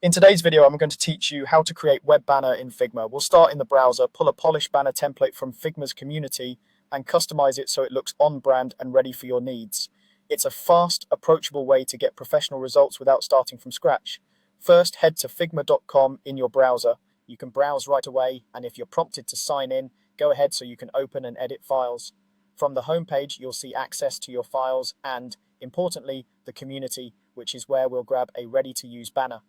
In today's video, I'm going to teach you how to create web banner in Figma. We'll start in the browser, pull a polished banner template from Figma's community, and customize it so it looks on brand and ready for your needs. It's a fast, approachable way to get professional results without starting from scratch. First, head to figma.com in your browser. You can browse right away, and if you're prompted to sign in, go ahead so you can open and edit files. From the homepage, you'll see access to your files and, importantly, the community, which is where we'll grab a ready-to-use banner.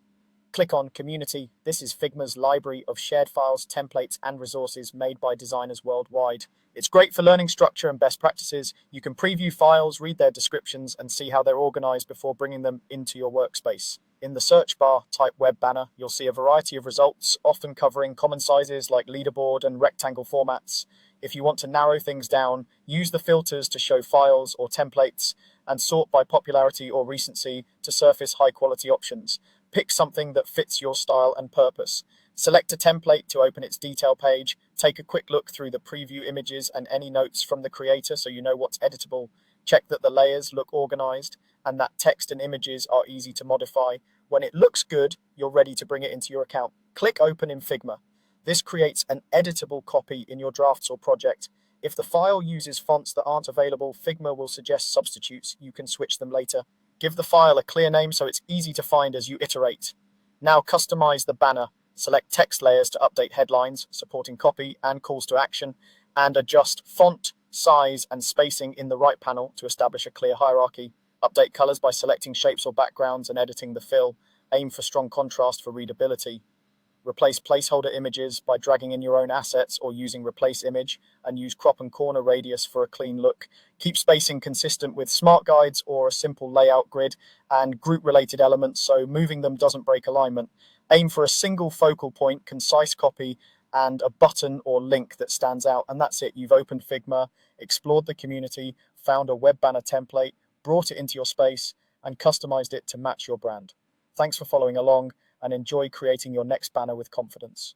Click on Community. This is Figma's library of shared files, templates, and resources made by designers worldwide. It's great for learning structure and best practices. You can preview files, read their descriptions, and see how they're organized before bringing them into your workspace. In the search bar, type web banner. You'll see a variety of results, often covering common sizes like leaderboard and rectangle formats. If you want to narrow things down, use the filters to show files or templates, and sort by popularity or recency to surface high-quality options. Pick something that fits your style and purpose. Select a template to open its detail page. Take a quick look through the preview images and any notes from the creator so you know what's editable. Check that the layers look organized and that text and images are easy to modify. When it looks good, you're ready to bring it into your account. Click Open in Figma. This creates an editable copy in your drafts or project. If the file uses fonts that aren't available, Figma will suggest substitutes. You can switch them later. Give the file a clear name so it's easy to find as you iterate. Now customize the banner. Select text layers to update headlines, supporting copy and calls to action, and adjust font, size, and spacing in the right panel to establish a clear hierarchy. Update colors by selecting shapes or backgrounds and editing the fill. Aim for strong contrast for readability. Replace placeholder images by dragging in your own assets or using replace image, and use crop and corner radius for a clean look. Keep spacing consistent with smart guides or a simple layout grid, and group related elements so moving them doesn't break alignment. Aim for a single focal point, concise copy, and a button or link that stands out. And that's it. You've opened Figma, explored the community, found a web banner template, brought it into your space, and customized it to match your brand. Thanks for following along, and enjoy creating your next banner with confidence.